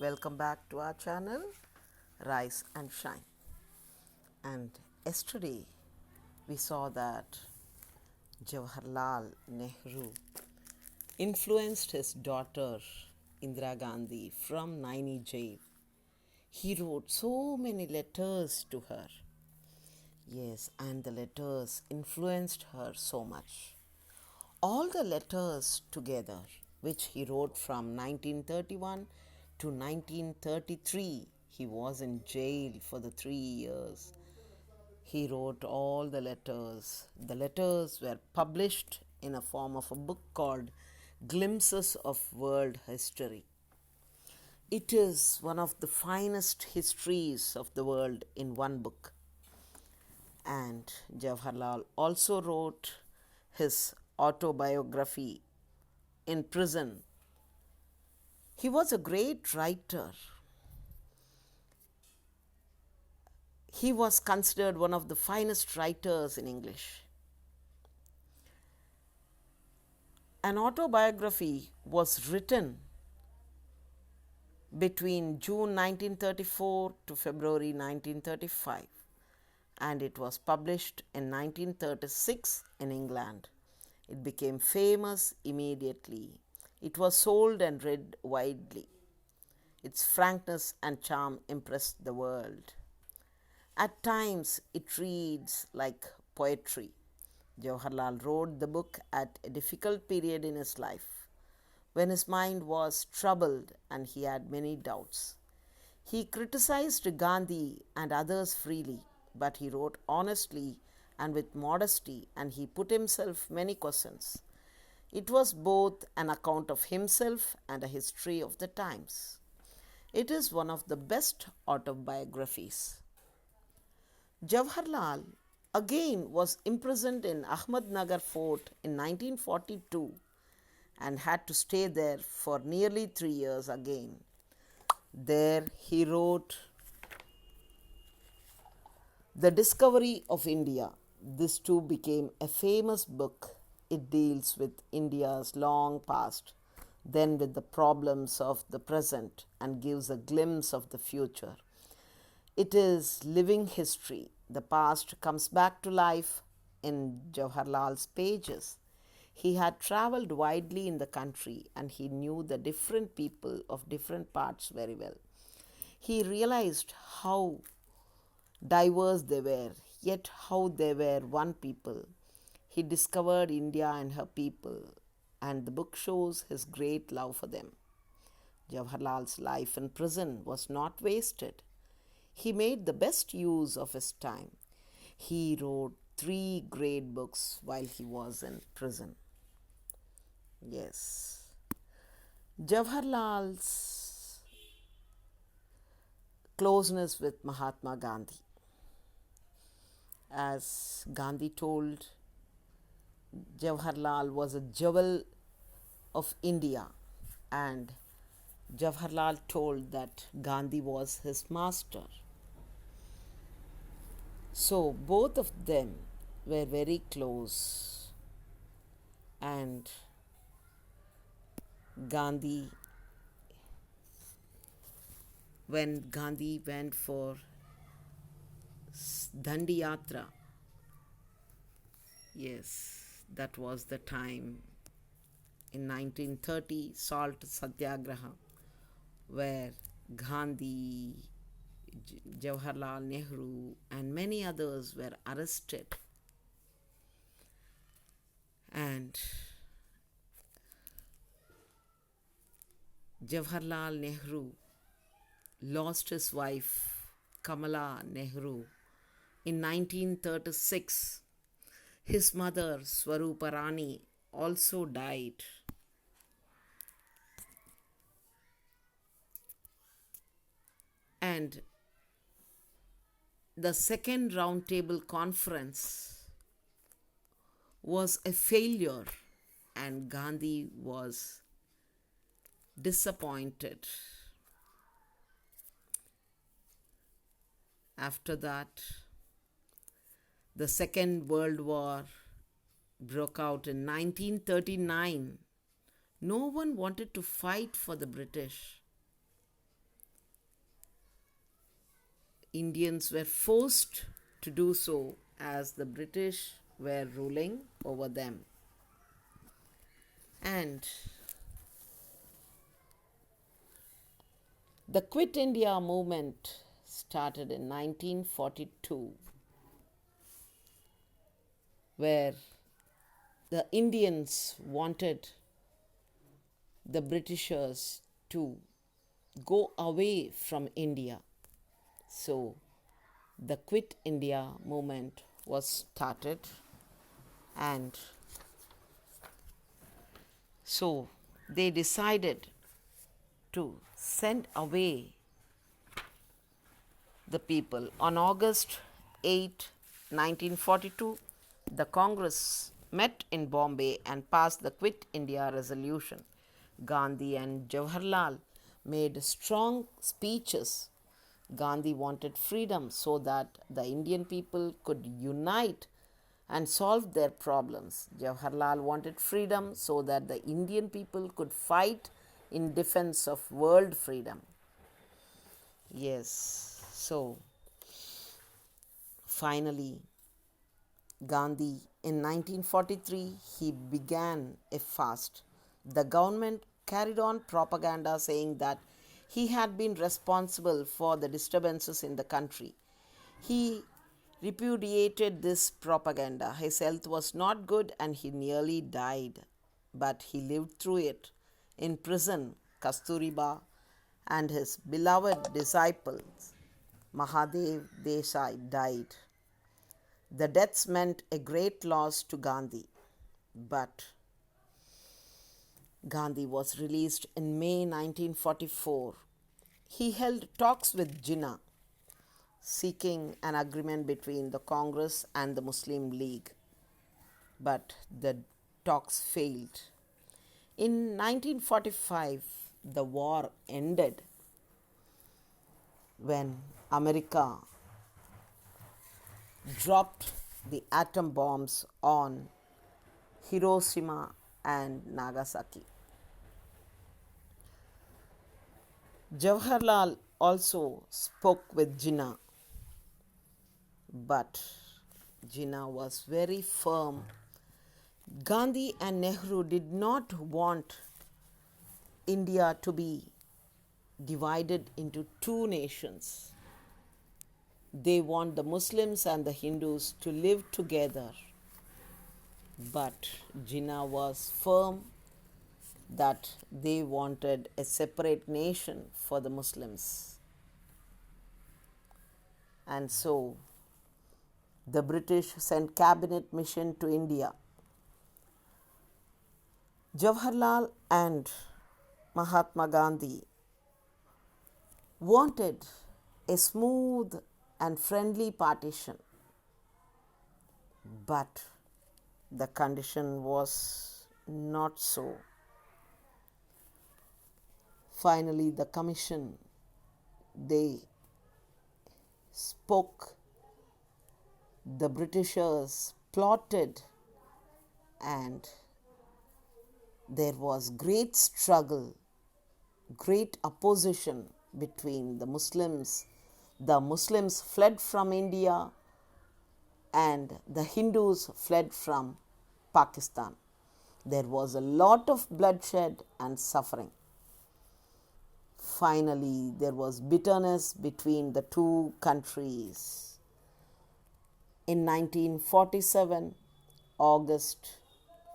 Welcome back to our channel Rise and Shine. And yesterday we saw that Jawaharlal Nehru influenced his daughter Indira Gandhi from Naini jail. He wrote so many letters to her. Yes, and the letters influenced her so much. All the letters together, which he wrote from 1931 to 1933, he was in jail for the 3 years. He wrote all the letters. The letters were published in a form of a book called Glimpses of World History. It is one of the finest histories of the world in one book. And Jawaharlal also wrote his autobiography in prison. He was a great writer. He was considered one of the finest writers in English. An autobiography was written between June 1934 to February 1935, and it was published in 1936 in England. It became famous immediately. It was sold and read widely. Its frankness and charm impressed the world. At times, it reads like poetry. Jawaharlal wrote the book at a difficult period in his life, when his mind was troubled and he had many doubts. He criticized Gandhi and others freely, but he wrote honestly and with modesty, and he put himself many questions. It was both an account of himself and a history of the times. It is one of the best autobiographies. Jawaharlal again was imprisoned in Ahmednagar Fort in 1942 and had to stay there for nearly 3 years again. There he wrote The Discovery of India. This too became a famous book. It deals with India's long past, then with the problems of the present, and gives a glimpse of the future. It is living history. The past comes back to life in Jawaharlal's pages. He had traveled widely in the country and he knew the different people of different parts very well. He realized how diverse they were, yet how they were one people. He discovered India and her people, and the book shows his great love for them. Jawaharlal's life in prison was not wasted. He made the best use of his time. He wrote 3 great books while he was in prison. Yes. Jawaharlal's closeness with Mahatma Gandhi. As Gandhi told, Jawaharlal was a jewel of India, and Jawaharlal told that Gandhi was his master. So both of them were very close, and Gandhi, when Gandhi went for Dandi Yatra, yes, that was the time in 1930, Salt Satyagraha, where Gandhi, Jawaharlal Nehru, and many others were arrested. And Jawaharlal Nehru lost his wife, Kamala Nehru, in 1936. His mother, Swarupa Rani, also died. And the second roundtable conference was a failure, and Gandhi was disappointed. After that, the Second World War broke out in 1939. No one wanted to fight for the British. Indians were forced to do so as the British were ruling over them. And the Quit India movement started in 1942, where the Indians wanted the Britishers to go away from India. So the Quit India movement was started, and so they decided to send away the people. On August 8, 1942, the Congress met in Bombay and passed the Quit India resolution. Gandhi and Jawaharlal made strong speeches. Gandhi wanted freedom so that the Indian people could unite and solve their problems. Jawaharlal wanted freedom so that the Indian people could fight in defense of world freedom. Yes, so finally, Gandhi in 1943 he began a fast. The government carried on propaganda saying that he had been responsible for the disturbances in the country. He repudiated this propaganda. His health was not good and he nearly died, but he lived through it. In prison, Kasturiba and his beloved disciples Mahadev Desai died. The deaths meant a great loss to Gandhi, but Gandhi was released in May 1944. He held talks with Jinnah, seeking an agreement between the Congress and the Muslim League, but the talks failed. In 1945, the war ended when America dropped the atom bombs on Hiroshima and Nagasaki. Jawaharlal also spoke with Jinnah, but Jinnah was very firm. Gandhi and Nehru did not want India to be divided into two nations. They want the Muslims and the Hindus to live together. But Jinnah was firm that they wanted a separate nation for the Muslims. And so the British sent cabinet mission to India. Jawaharlal and Mahatma Gandhi wanted a smooth and friendly partition, but the condition was not so. Finally, the commission, they spoke, the Britishers plotted, and there was great struggle, great opposition between the Muslims. The Muslims fled from India and the Hindus fled from Pakistan. There was a lot of bloodshed and suffering. Finally, there was bitterness between the two countries. In 1947, August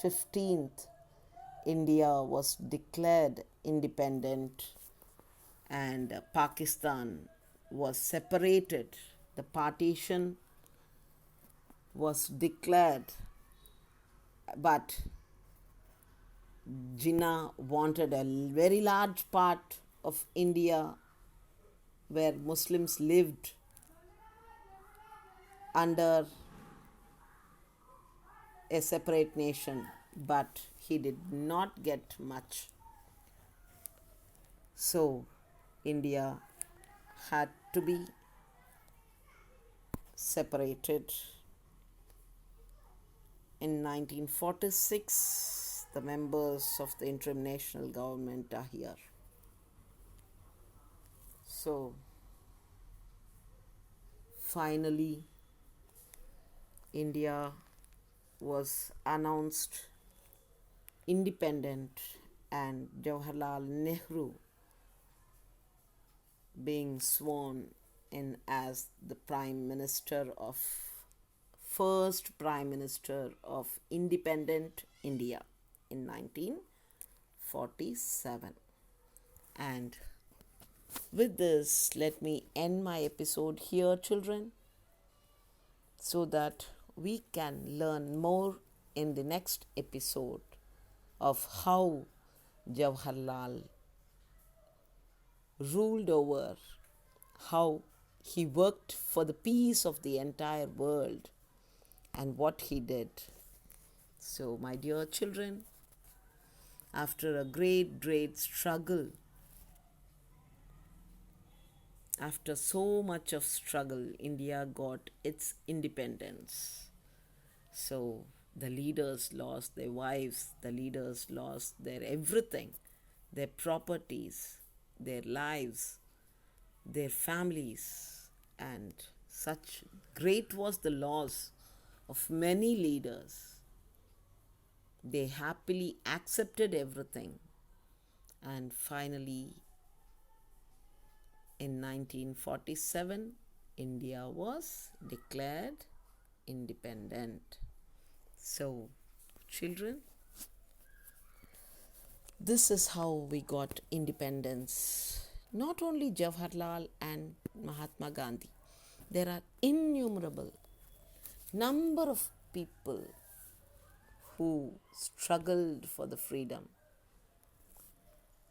15th, India was declared independent and Pakistan was separated. The partition was declared, but Jinnah wanted a very large part of India where Muslims lived under a separate nation, but he did not get much. So India had to be separated. In 1946, the members of the interim national government are here. So finally India was announced independent, and Jawaharlal Nehru being sworn in as the first prime minister of independent India in 1947. And with this, let me end my episode here, children, so that we can learn more in the next episode of how Jawaharlal ruled over, how he worked for the peace of the entire world, and what he did. So, my dear children, after a great struggle, after so much of struggle, India got its independence. So, the leaders lost their wives, the leaders lost their everything, their properties, their lives, their families, and such great was the loss of many leaders. They happily accepted everything, and finally, in 1947, India was declared independent. So, children, this is how we got independence. Not only Jawaharlal and Mahatma Gandhi, there are innumerable number of people who struggled for the freedom.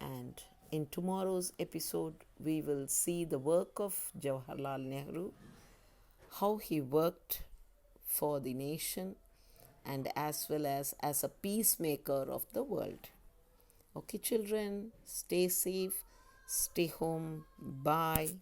And in tomorrow's episode, we will see the work of Jawaharlal Nehru, how he worked for the nation and as well as a peacemaker of the world. Okay, children, stay safe, stay home. Bye.